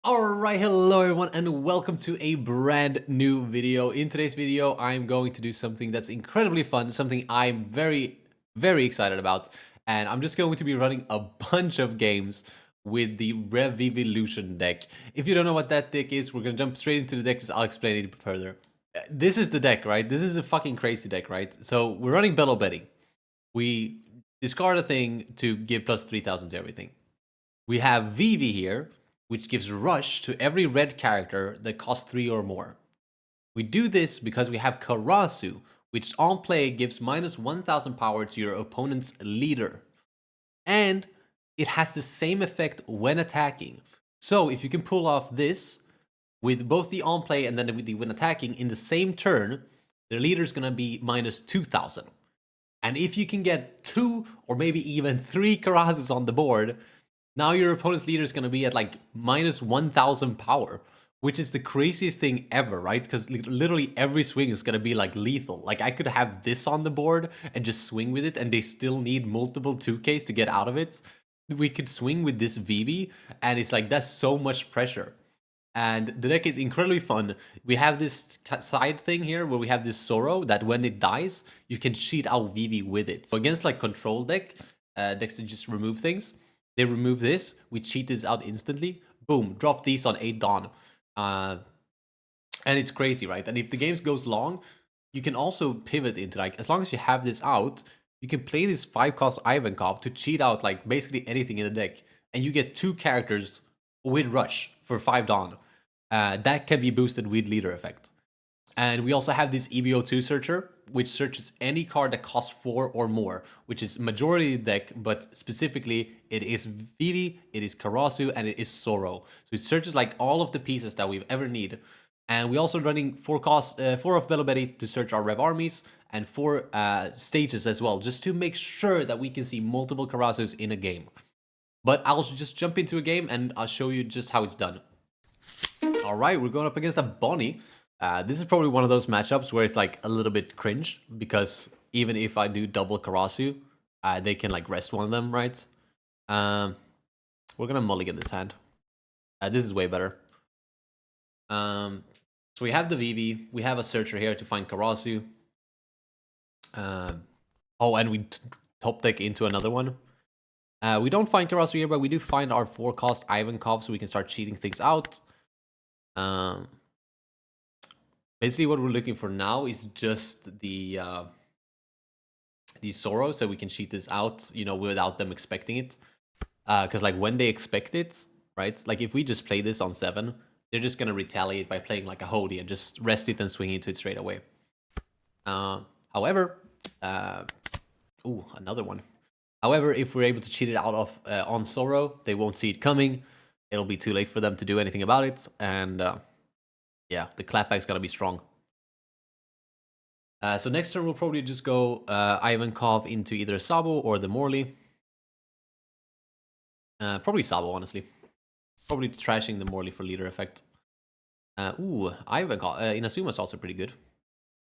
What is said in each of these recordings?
Alright, hello everyone and welcome to a brand new video. In today's video, I'm going to do something that's incredibly fun, something I'm very excited about. And I'm just going to be running a bunch of games with the Revolution deck. If you don't know what that deck is, we're going to jump straight into the deck because I'll explain it further. This is the deck, right? This is a fucking crazy deck, right? So we're running Bellow Betty. We discard a thing to give plus 3,000 to everything. We have Vivi here, which gives rush to every red character that costs 3 or more. We do this because we have Karasu, which on play gives minus 1000 power to your opponent's leader. And it has the same effect when attacking. So if you can pull off this with both the on play and then with the when attacking in the same turn, the leader is going to be minus 2000. And if you can get 2 or maybe even 3 Karasus on the board, now your opponent's leader is going to be at like minus 1000 power, which is the craziest thing ever, right? Because literally every swing is going to be like lethal. Like I could have this on the board and just swing with it and they still need multiple 2Ks to get out of it. We could swing with this Vivi and it's like that's so much pressure. And the deck is incredibly fun. We have this side thing here where we have this Sorrow that when it dies, you can cheat out Vivi with it. So against like control decks that just remove things, they remove this, we cheat this out instantly, boom, drop these on 8 Dawn. And it's crazy, right? And if the game goes long, you can also pivot into like, as long as you have this out, you can play this 5-cost Ivankov to cheat out like basically anything in the deck. And you get 2 characters with Rush for 5 Dawn. That can be boosted with leader effect. And we also have this EB-02 searcher, which searches any card that costs 4 or more, which is majority of the deck, but specifically it is Vivi, it is Karasu, and it is Sorrow. So it searches like all of the pieces that we've ever need. And we're also running 4 of Velobeti to search our Rev armies, and 4 stages as well, just to make sure that we can see multiple Karasus in a game. But I'll just jump into a game and I'll show you just how it's done. Alright, we're going up against a Bonney. This is probably one of those matchups where it's like a little bit cringe, because even if I do double Karasu, they can like rest one of them, right? We're gonna mulligan this hand. This is way better. So we have the Vivi, we have a searcher here to find Karasu. Oh, and we top deck into another one. We don't find Karasu here, but we do find our 4-cost Ivankov, so we can start cheating things out. Basically, what we're looking for now is just the Sorrow, so we can cheat this out, you know, without them expecting it. Because like when they expect it, right? Like if we just play this on 7, they're just gonna retaliate by playing like a Hody and just rest it and swing into it straight away. However, ooh, another one. However, if we're able to cheat it out of on Sorrow, they won't see it coming. It'll be too late for them to do anything about it, and yeah, the clapback's gonna be strong. So next turn we'll probably just go Ivankov into either Sabo or the Morley. Probably Sabo, honestly. Probably trashing the Morley for leader effect. Ooh, Ivankov. Inazuma is also pretty good.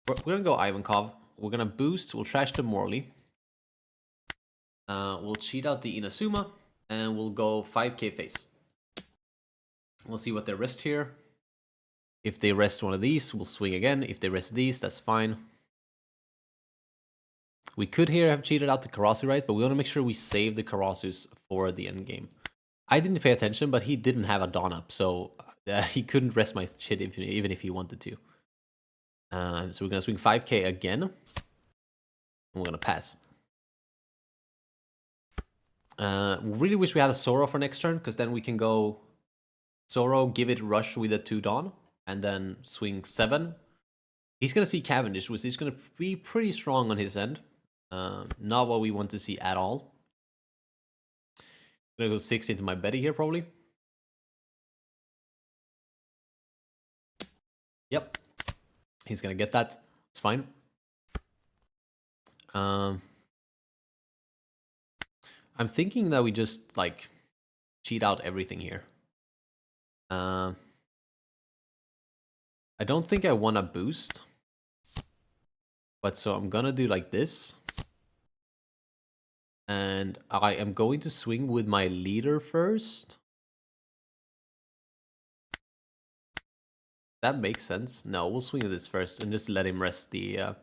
We're gonna go Ivankov. We're gonna boost. We'll trash the Morley. We'll cheat out the Inazuma, and we'll go 5k face. We'll see what they rest here. If they rest one of these, we'll swing again. If they rest these, that's fine. We could here have cheated out the Karasu, right? But we want to make sure we save the Karasus for the end game. I didn't pay attention, but he didn't have a Dawn up, so he couldn't rest my shit even if he wanted to. So we're going to swing 5k again. And we're going to pass. Really wish we had a Sorrow for next turn, because then we can go Sorrow, give it rush with a 2 Dawn, and then swing 7. He's going to see Cavendish, which is going to be pretty strong on his end. Not what we want to see at all. I'm going to go 6 into my Betty here, probably. Yep. He's going to get that. It's fine. I'm thinking that we just, like, cheat out everything here. I don't think I want to boost. But so I'm gonna do like this. And I am going to swing with my leader first. That makes sense. No, we'll swing this first and just let him rest the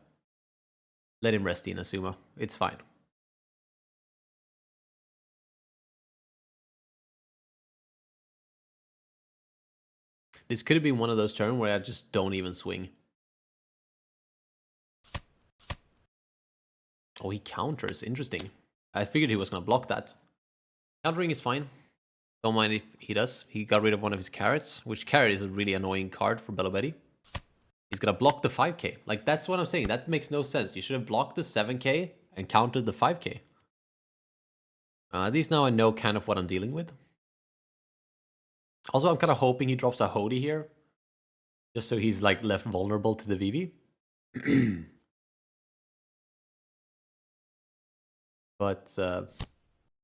Inazuma. It's fine. This could have been one of those turns where I just don't even swing. Oh, he counters. Interesting. I figured he was going to block that. Countering is fine. Don't mind if he does. He got rid of one of his carrots, which carrot is a really annoying card for Bello Betty. He's going to block the 5k. Like, that's what I'm saying. That makes no sense. You should have blocked the 7k and countered the 5k. At least now I know kind of what I'm dealing with. Also, I'm kind of hoping he drops a Hody here. Just so he's, like, left vulnerable to the Vivi. But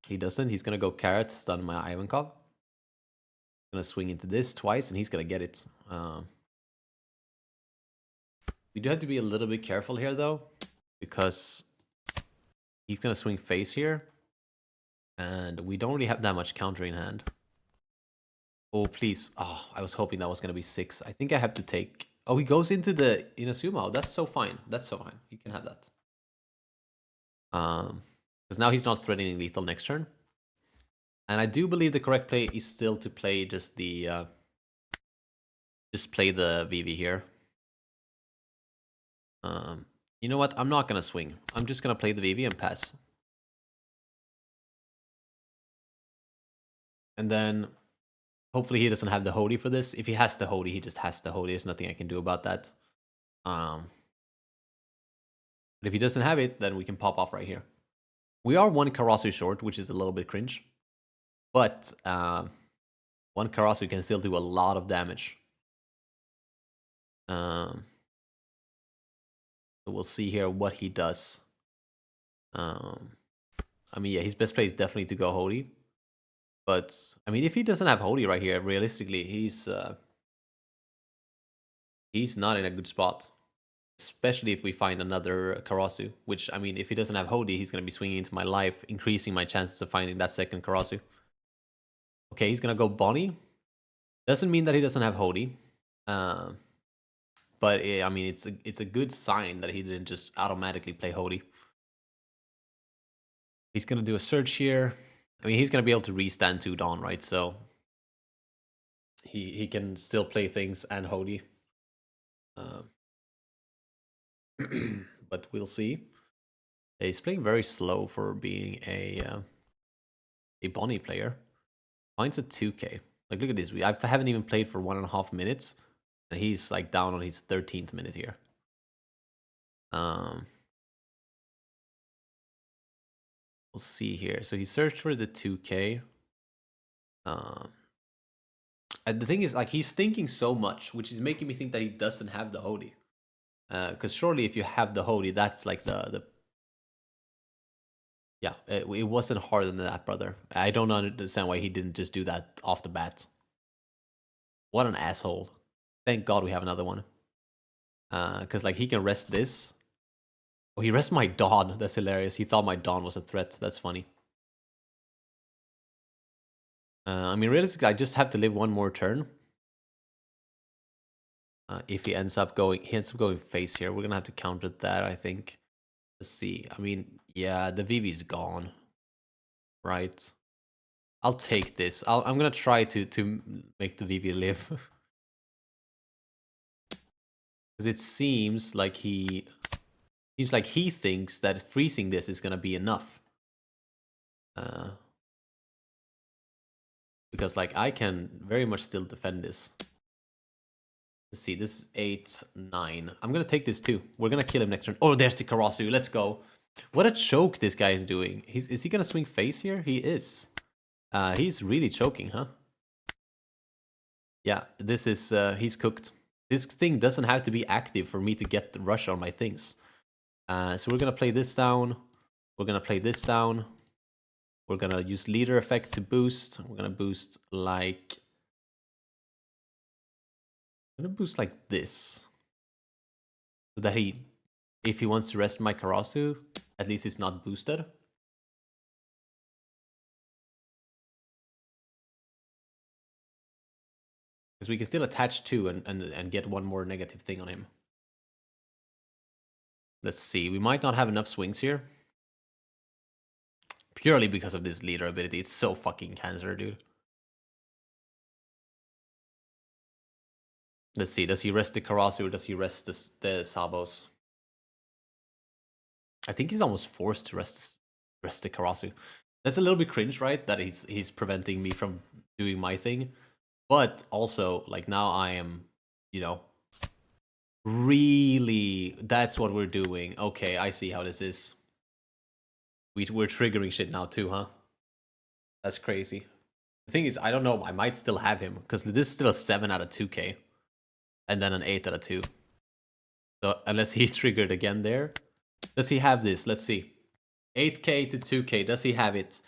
he doesn't. He's going to go carrot, stun my Ivankov. Going to swing into this twice, and he's going to get it. We do have to be a little bit careful here, though. Because he's going to swing face here. And we don't really have that much counter in hand. Oh, please. Oh, I was hoping that was going to be 6. I think I have to take... Oh, he goes into the Inazuma. Oh, that's so fine. That's so fine. You can have that. Because now he's not threatening lethal next turn. And I do believe the correct play is still to play just the... just play the Vivi here. You know what? I'm not going to swing. I'm just going to play the Vivi and pass. And then... hopefully he doesn't have the Hody for this. If he has the Hody, he just has the Hody. There's nothing I can do about that. But if he doesn't have it, then we can pop off right here. We are 1 Karasu short, which is a little bit cringe. But 1 Karasu can still do a lot of damage. So we'll see here what he does. I mean, yeah, his best play is definitely to go Hody. But, I mean, if he doesn't have Hody right here, realistically, he's not in a good spot. Especially if we find another Karasu. Which, I mean, if he doesn't have Hody, he's going to be swinging into my life, increasing my chances of finding that second Karasu. Okay, he's going to go Bonney. Doesn't mean that he doesn't have Hody. But, I mean, it's a good sign that he didn't just automatically play Hody. He's going to do a search here. I mean, he's going to be able to restand 2 Dawn, right? So he can still play things and Hody. But we'll see. He's playing very slow for being a Bonney player. Finds a 2k. Like, look at this. I haven't even played for 1.5 minutes. And he's like down on his 13th minute here. We'll see here. So he searched for the 2k. And the thing is, like, he's thinking so much, which is making me think that he doesn't have the Hody. Because surely if you have the Hody, that's like the... Yeah, it wasn't harder than that, brother. I don't understand why he didn't just do that off the bat. What an asshole. Thank God we have another one. Because, like, he can rest this. Oh, he rests my Dawn. That's hilarious. He thought my Dawn was a threat. That's funny. I mean, realistically, I just have to live one more turn. If he ends up going face here, we're gonna have to counter that, I think. Let's see. I mean, yeah, the Vivi's gone, right? I'll take this. I'm gonna try to make the Vivi live, because it seems like he thinks that freezing this is gonna be enough. Because, like, I can very much still defend this. Let's see, this is 8, 9. I'm gonna take this too. We're gonna kill him next turn. Oh, there's the Karasu. Let's go. What a choke this guy is doing. Is he gonna swing face here? He is. He's really choking, huh? Yeah, this is... he's cooked. This thing doesn't have to be active for me to get the rush on my things. So we're gonna play this down. We're gonna play this down. We're gonna use leader effect to boost. We're gonna boost like... I'm gonna boost like this. So that if he wants to rest my Karasu, at least it's not boosted. Because we can still attach 2 and get one more negative thing on him. Let's see. We might not have enough swings here. Purely because of this leader ability. It's so fucking cancer, dude. Let's see. Does he rest the Karasu or does he rest the Sabos? I think he's almost forced to rest the Karasu. That's a little bit cringe, right? That he's preventing me from doing my thing. But also, like, now I am, you know, really, that's what we're doing. Okay, I see how this is. We're triggering shit now too, huh? That's crazy. The thing is, I don't know, I might still have him, because this is still a 7 out of 2k. And then an 8 out of 2. So, unless he triggered again there. Does he have this? Let's see. 8k to 2k, does he have it?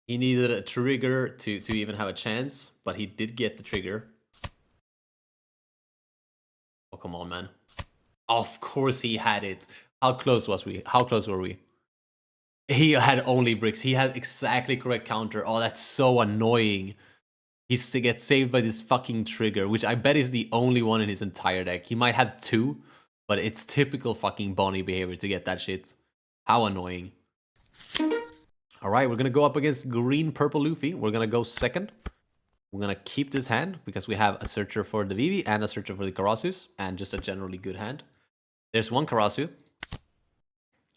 He needed a trigger to even have a chance, but he did get the trigger. Oh, come on, man. Of course he had it. How close was we? How close were we? He had only bricks. He had exactly correct counter. Oh, that's so annoying. He's to get saved by this fucking trigger, which I bet is the only one in his entire deck. He might have 2, but it's typical fucking Bonney behavior to get that shit. How annoying. Alright, we're gonna go up against green-purple Luffy. We're gonna go second. We're gonna keep this hand because we have a searcher for the Vivi and a searcher for the Karasus, and just a generally good hand. There's one Karasu.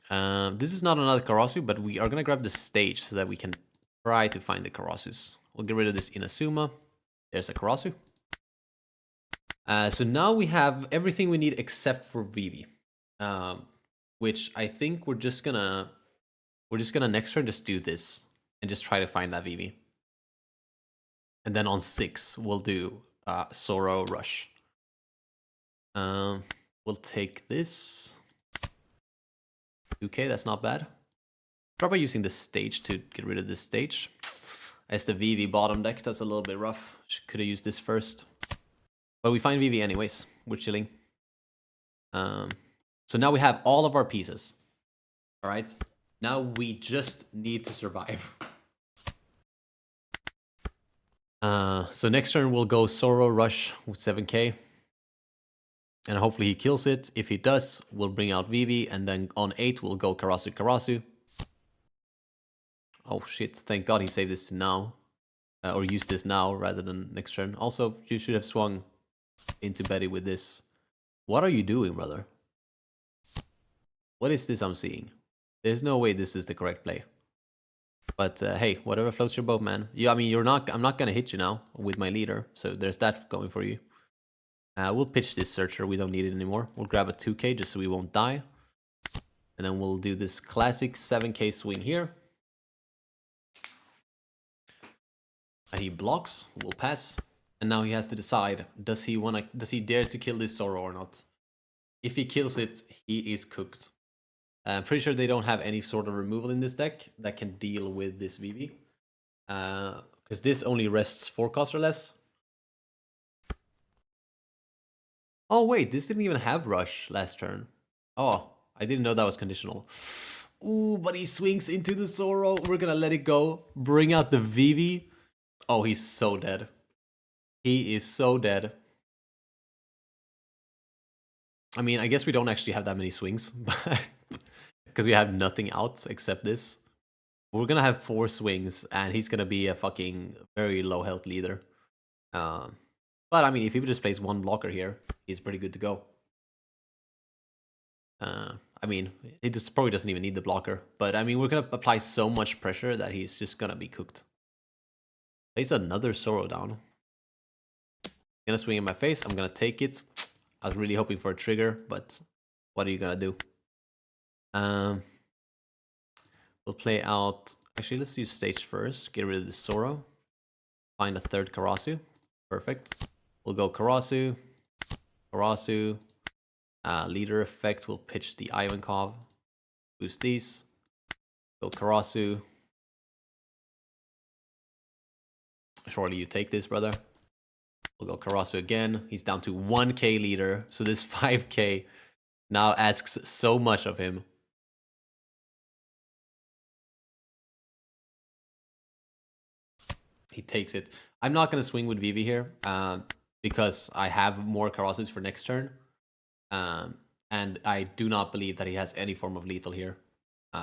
This is not another Karasu, but we are gonna grab the stage so that we can try to find the Karasus. We'll get rid of this Inazuma. There's a Karasu. So now we have everything we need except for Vivi. Which I think we're just gonna next turn just do this and just try to find that Vivi. And then on 6 we'll do Sorrow Rush. We'll take this. 2k, that's not bad. Try by using the stage to get rid of this stage. As the Vivi bottom deck, that's a little bit rough. Could have used this first. But we find Vivi anyways. We're chilling. So now we have all of our pieces. Alright? Now we just need to survive. So next turn we'll go Sorrow Rush with 7k. And hopefully he kills it. If he does, we'll bring out Vivi. And then on 8 we'll go Karasu. Oh shit, thank god he saved this to now. Or used this now rather than next turn. Also, you should have swung into Betty with this. What are you doing, brother? What is this I'm seeing? There's no way this is the correct play. But hey, whatever floats your boat, man. I mean, I'm not gonna hit you now with my leader. So there's that going for you. We'll pitch this searcher. We don't need it anymore. We'll grab a 2k just so we won't die. And then we'll do this classic 7k swing here. And he blocks, we'll pass, and now he has to decide, does he dare to kill this Sorrow or not? If he kills it, he is cooked. I'm pretty sure they don't have any sort of removal in this deck that can deal with this Vivi. Because this only rests 4 costs or less. Oh wait, this didn't even have Rush last turn. Oh, I didn't know that was conditional. Ooh, but he swings into the Sorrow. We're gonna let it go. Bring out the Vivi. Oh, he's so dead. He is so dead. I mean, I guess we don't actually have that many swings, but because we have nothing out except this. We're gonna have 4 swings, and he's gonna be a fucking very low health leader. But I mean, if he just plays 1 blocker here, he's pretty good to go. I mean, he just probably doesn't even need the blocker. But I mean, we're gonna apply so much pressure that he's just gonna be cooked. Place another Sorrow down. Gonna swing in my face. I'm gonna take it. I was really hoping for a trigger, but what are you gonna do? We'll play out. Actually, let's use stage first. Get rid of the Sorrow. Find a 3rd Karasu. Perfect. We'll go Karasu. Leader effect. We'll pitch the Ivankov. Boost these. Go Karasu. Surely you take this, brother. We'll go Karasu again. He's down to 1k leader. So this 5k now asks so much of him. He takes it. I'm not going to swing with Vivi here because I have more Karasus for next turn. And I do not believe that he has any form of lethal here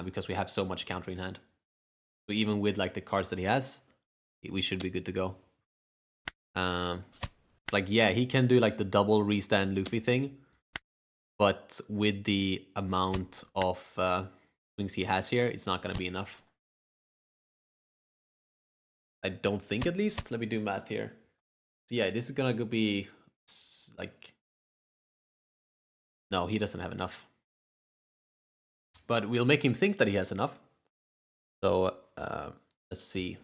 because we have so much counter in hand. So even with like the cards that he has, we should be good to go. It's like, yeah, he can do like the double restand Luffy thing, but with the amount of swings he has here, it's not going to be enough. I don't think, at least. Let me do math here. So yeah, this is going to be like... No, he doesn't have enough. But we'll make him think that he has enough. So let's see.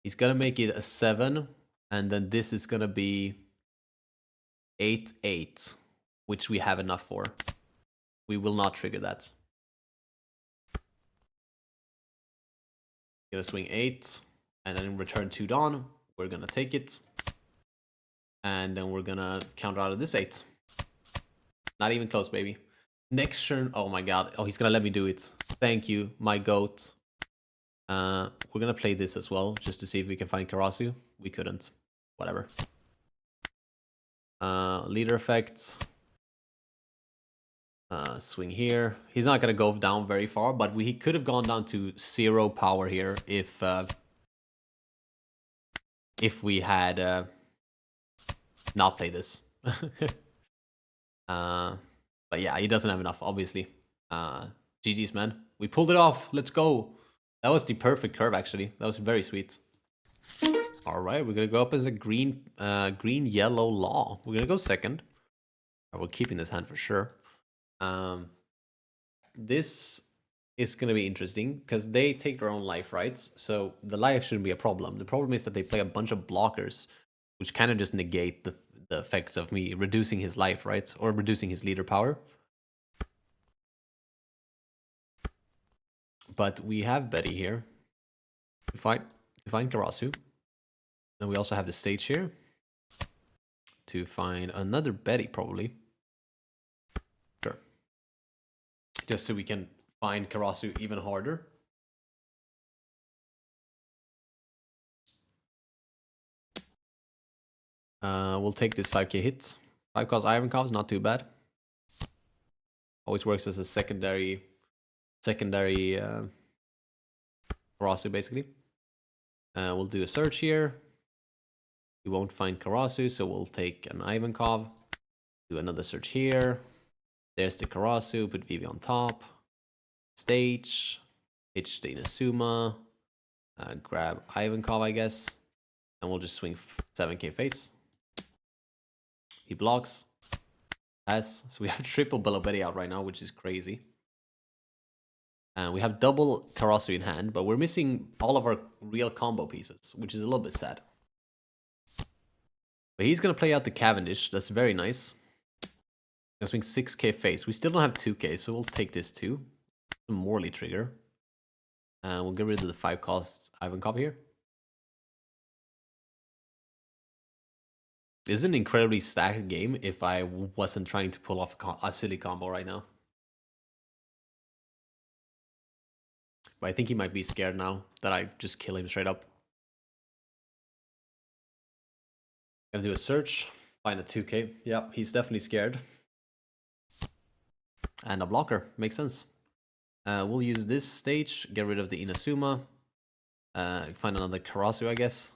He's going to make it a 7. And then this is going to be 8-8, which we have enough for. We will not trigger that. Gonna swing 8, and then return 2 Dawn. We're gonna take it. And then we're gonna counter out of this 8. Not even close, baby. Next turn, oh my god. Oh, he's gonna let me do it. Thank you, my goat. We're gonna play this as well, just to see if we can find Karasu. We couldn't. Whatever. Leader effects. Swing here. He's not gonna go down very far, but he could have gone down to 0 power here if we had not played this. But yeah, he doesn't have enough, obviously. GG's, man. We pulled it off. Let's go. That was the perfect curve, actually. That was very sweet. All right, we're gonna go up as a green yellow law. We're gonna go second. We're keeping this hand for sure. This is going to be interesting because they take their own life, right? So the life shouldn't be a problem. The problem is that they play a bunch of blockers, which kind of just negate the effects of me reducing his life, right? Or reducing his leader power. But we have Betty here to find Karasu. And we also have the stage here to find another Betty, probably. Sure. Just so we can find Karasu even harder. We'll take this 5k hit. 5 cost Ivankov is not too bad. Always works as a secondary Karasu, basically. We'll do a search here. We won't find Karasu, so we'll take an Ivankov. Do another search here. There's the Karasu, put Vivi on top. Stage. Hitch the Inazuma. Grab Ivankov, I guess. And we'll just swing 7k face. He blocks. Pass. So we have triple Belobetti out right now, which is crazy. And we have double Karasu in hand, but we're missing all of our real combo pieces, which is a little bit sad. But he's going to play out the Cavendish. That's very nice. Gonna swing 6k face. We still don't have 2k, so we'll take this too. A Morley trigger. And we'll get rid of the 5 cost Ivankov here. This is an incredibly stacked game if I wasn't trying to pull off a silly combo right now. But I think he might be scared now that I just kill him straight up. Gonna do a search. Find a 2k. Yep, he's definitely scared. And a blocker. Makes sense. We'll use this stage. Get rid of the Inazuma. Find another Karasu, I guess.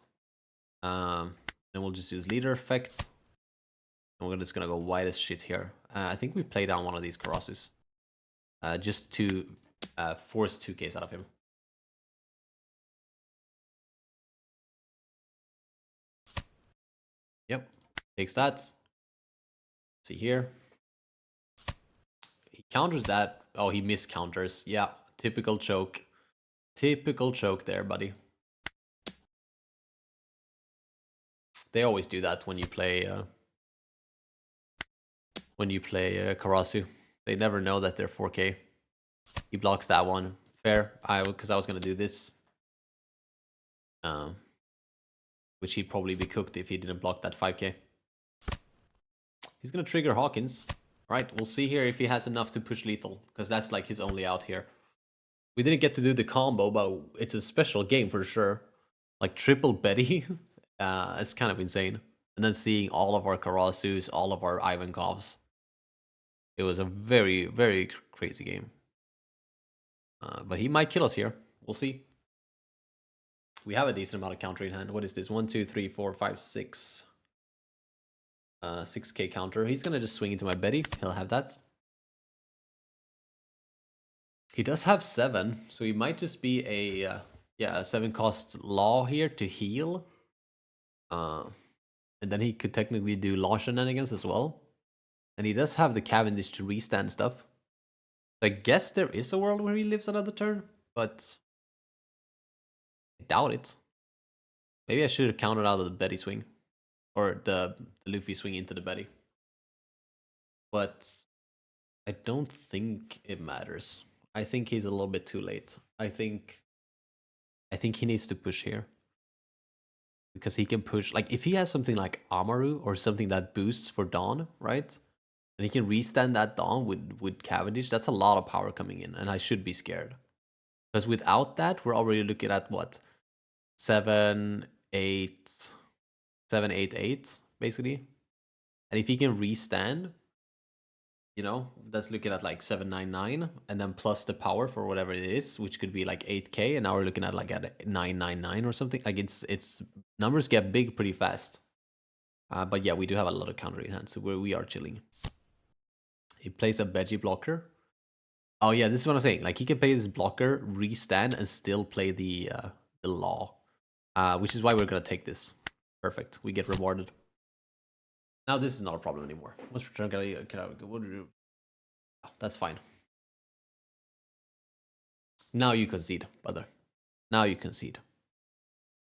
Then we'll just use leader effects. And we're just gonna go white as shit here. I think we play down one of these Karasus. Just to force 2Ks out of him. Yep. Takes that. Let's see here. He counters that. Oh, he miscounters. Yeah. Typical choke. Typical choke there, buddy. They always do that when you play Karasu. They never know that they're 4k. He blocks that one. Fair. Because I was gonna do this. Which he'd probably be cooked if he didn't block that 5k. He's gonna trigger Hawkins. Alright, we'll see here if he has enough to push lethal. Because that's like his only out here. We didn't get to do the combo, but it's a special game for sure. Like triple Betty It's kind of insane. And then seeing all of our Karasus, all of our Ivankovs. It was a very, very crazy game. But he might kill us here. We'll see. We have a decent amount of counter in hand. What is this? 1, 2, 3, 4, 5, 6. 6k counter. He's gonna just swing into my Betty. He'll have that. He does have 7, so he might just be a a 7 cost law here to heal. And then he could technically do law shenanigans as well. And he does have the Cavendish to restand stuff. I guess there is a world where he lives another turn, but I doubt it. Maybe I should have counted out of the Betty swing. Or the Luffy swing into the Betty. But I don't think it matters. I think he's a little bit too late. I think he needs to push here. Because he can push, like if he has something like Amaru or something that boosts for Dawn, right? And he can restand that Dawn with Cavendish, that's a lot of power coming in, and I should be scared. Because without that, we're already looking at what? 7, 8, 7, 8, 8, basically. And if he can restand, you know, that's looking at like 799, and then plus the power for whatever it is, which could be like 8k, and now we're looking at like at 999 or something. Like it's numbers get big pretty fast. But yeah, we do have a lot of counter in hand, so we are chilling. He plays a veggie blocker. Oh yeah, this is what I'm saying. Like he can play this blocker, restand, and still play the law, which is why we're gonna take this. Perfect. We get rewarded. Now this is not a problem anymore. Let's return. That's fine. Now you concede, brother. Now you concede.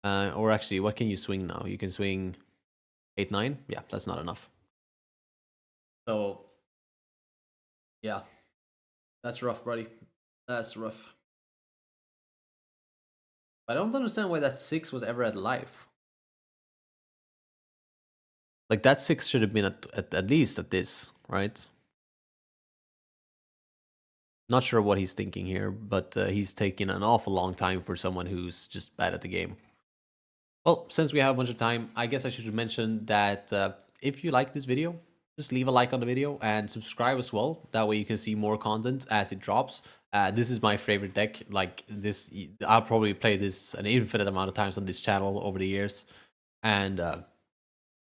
Or actually, what can you swing now? You can swing 8, 9. Yeah, that's not enough. So yeah, that's rough, buddy. That's rough. I don't understand why that 6 was ever at life. Like that 6 should have been at least at this, right? Not sure what he's thinking here, but he's taking an awful long time for someone who's just bad at the game. Well, since we have a bunch of time, I guess I should mention that if you like this video, just leave a like on the video and subscribe as well. That way you can see more content as it drops. This is my favorite deck. Like this, I'll probably play this an infinite amount of times on this channel over the years. And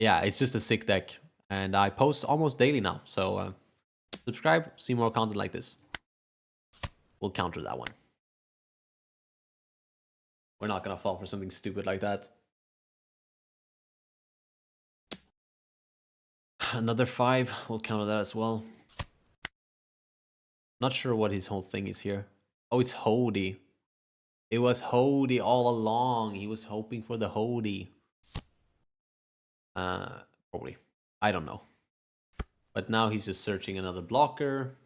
yeah, it's just a sick deck. And I post almost daily now. So subscribe, see more content like this. We'll counter that one. We're not going to fall for something stupid like that. Another 5. We'll counter that as well. Not sure what his whole thing is here. Oh, it's Hody. It was Hody all along. He was hoping for the Hody. Probably. I don't know. But now he's just searching another blocker.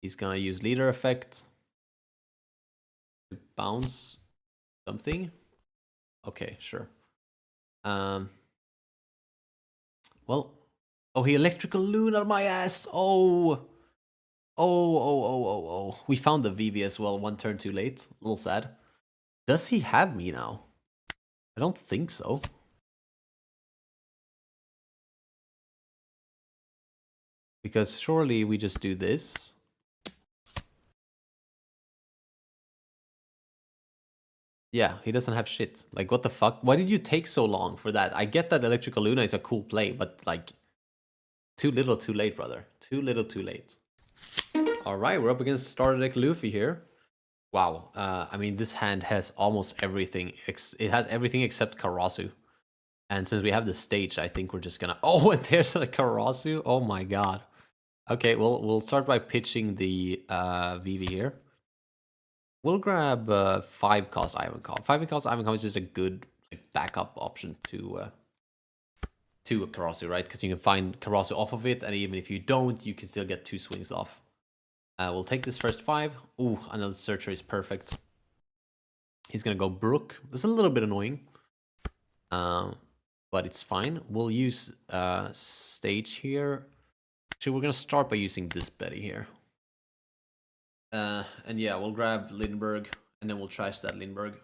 He's gonna use leader effect to bounce something. Okay, sure. Well, oh, he electrical loon out of my ass. Oh. We found the Vivi as well. 1 turn too late. A little sad. Does he have me now? I don't think so. Because surely we just do this. Yeah, he doesn't have shit. Like, what the fuck? Why did you take so long for that? I get that Electrical Luna is a cool play, but like, too little too late, brother. Too little too late. Alright, we're up against Starter Deck Luffy here. Wow. I mean, this hand has almost everything. It has everything except Karasu. And since we have the stage, I think we're just gonna... Oh, and there's a Karasu? Oh my god. Okay, well, we'll start by pitching the Vivi here. We'll grab 5 cost Ivankov. 5 cost Ivankov is just a good backup option to a Karasu, right? Because you can find Karasu off of it, and even if you don't, you can still get 2 swings off. We'll take this first 5. Ooh, another searcher is perfect. He's gonna go Brook. It's a little bit annoying, but it's fine. We'll use stage here. Actually, we're gonna start by using this Betty here. And yeah, we'll grab Lindbergh, and then we'll trash that Lindbergh.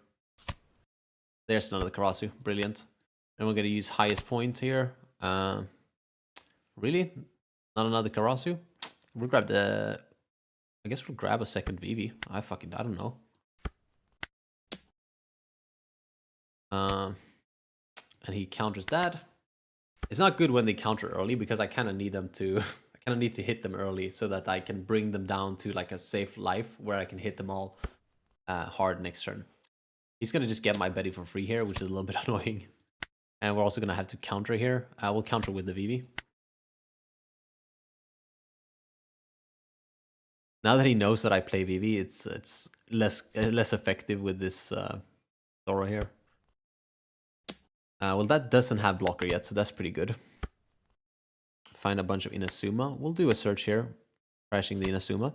There's another Karasu, brilliant. And we're gonna use highest point here. Really? Not another Karasu? We'll grab the... I guess we'll grab a second Vivi. I don't know. And he counters that. It's not good when they counter early because I kind of need them to... I kind of need to hit them early so that I can bring them down to like a safe life where I can hit them all hard next turn. He's going to just get my Betty for free here, which is a little bit annoying. And we're also going to have to counter here. We'll counter with the Vivi. Now that he knows that I play Vivi, it's less effective with this Zoro here. Well, that doesn't have blocker yet, so that's pretty good. Find a bunch of Inazuma. We'll do a search here, crashing the Inazuma.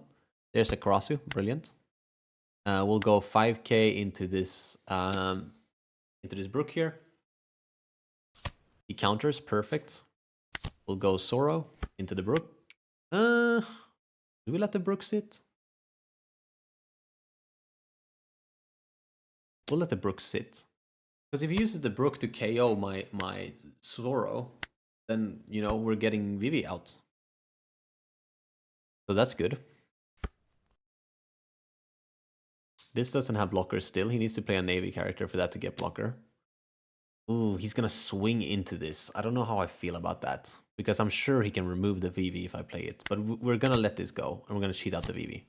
There's a Karasu, brilliant. We'll go 5k into this brook here. He counters, perfect. We'll go Zoro into the brook. Do we let the brook sit? We'll let the brook sit. Because if he uses the brook to KO my Zoro, then, you know, we're getting Vivi out. So that's good. This doesn't have blocker still. He needs to play a Navy character for that to get blocker. Ooh, he's gonna swing into this. I don't know how I feel about that. Because I'm sure he can remove the Vivi if I play it. But we're gonna let this go. And we're gonna cheat out the Vivi.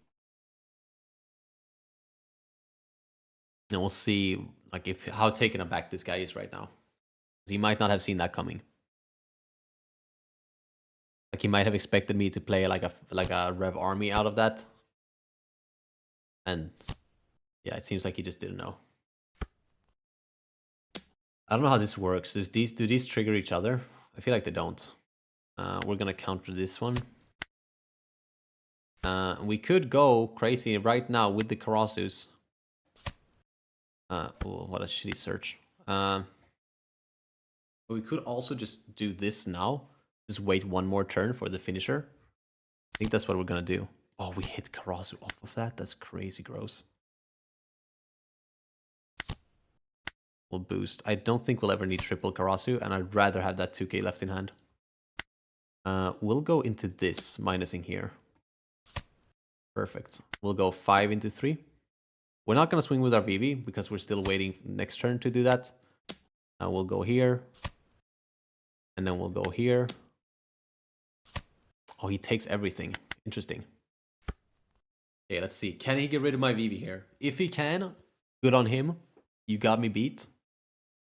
And we'll see like how taken aback this guy is right now. He might not have seen that coming. Like he might have expected me to play like a Rev Army out of that. And yeah, it seems like he just didn't know. I don't know how this works. Do these trigger each other? I feel like they don't. We're gonna counter this one. We could go crazy right now with the Karasus. Oh, what a shitty search. But we could also just do this now. Just wait one more turn for the finisher. I think that's what we're gonna do. Oh, we hit Karasu off of that? That's crazy gross. We'll boost. I don't think we'll ever need triple Karasu, and I'd rather have that 2k left in hand. We'll go into this, minusing here. Perfect. We'll go 5 into 3. We're not going to swing with our Vivi because we're still waiting next turn to do that. We'll go here. And then we'll go here. Oh, he takes everything. Interesting. Okay, let's see. Can he get rid of my Vivi here? If he can, good on him. You got me beat.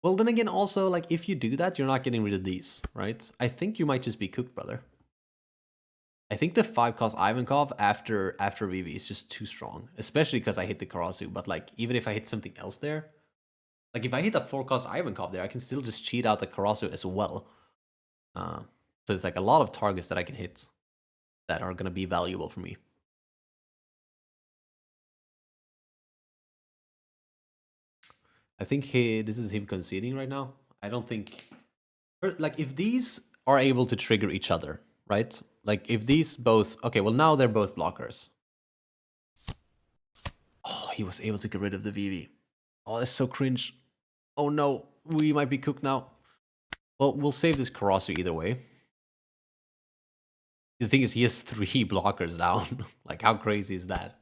Well, then again, also, like, if you do that, you're not getting rid of these, right? I think you might just be cooked, brother. I think the 5-cost Ivankov after Vivi is just too strong. Especially because I hit the Karasu, but, like, even if I hit something else there... Like, if I hit a 4-cost Ivankov there, I can still just cheat out the Karasu as well. So it's, like, a lot of targets that I can hit that are going to be valuable for me. I think this is him conceding right now. I don't think... Like, if these are able to trigger each other, right? Like, if these both... Okay, well, now they're both blockers. Oh, he was able to get rid of the Vivi. Oh, that's so cringe. Oh, no. We might be cooked now. Well, we'll save this Karasu either way. The thing is, he has 3 blockers down. Like, how crazy is that?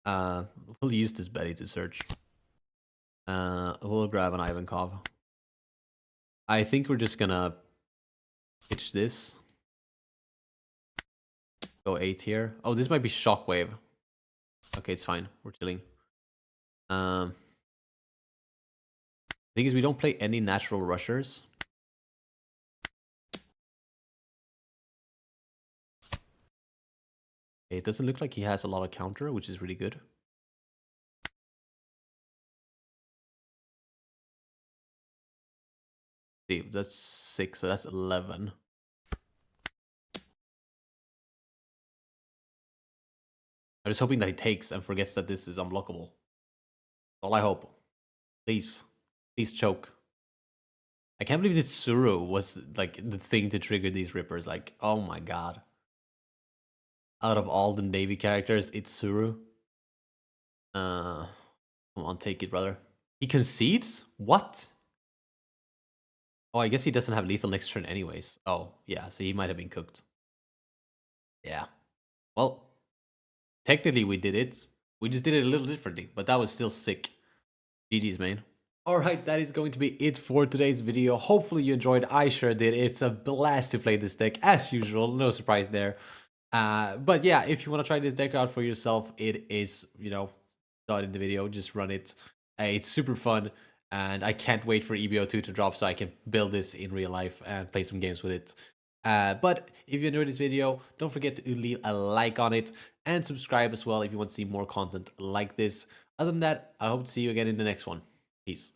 We'll use this Betty to search. We'll grab an Ivankov. I think we're just gonna pitch this. Go 8 here. Oh, this might be Shockwave. Okay, it's fine. We're chilling. Thing is, we don't play any natural rushers. Okay, it doesn't look like he has a lot of counter, which is really good. See, that's 6, so that's 11. I'm just hoping that he takes and forgets that this is unblockable. All I hope. Please. Please choke. I can't believe that Suru was like the thing to trigger these rippers. Like, oh my god. Out of all the Navy characters, it's Suru. Come on, take it, brother. He concedes? What? Oh, I guess he doesn't have lethal next turn anyways. Oh, yeah, so he might have been cooked. Yeah. Well, technically we did it. We just did it a little differently, but that was still sick. GG's, man. Alright, that is going to be it for today's video. Hopefully you enjoyed. I sure did. It's a blast to play this deck, as usual. No surprise there. But yeah, if you want to try this deck out for yourself, it is, you know, not in the video, just run it. It's super fun, and I can't wait for EB-02 to drop so I can build this in real life and play some games with it. But if you enjoyed this video, don't forget to leave a like on it and subscribe as well if you want to see more content like this. Other than that, I hope to see you again in the next one. Peace.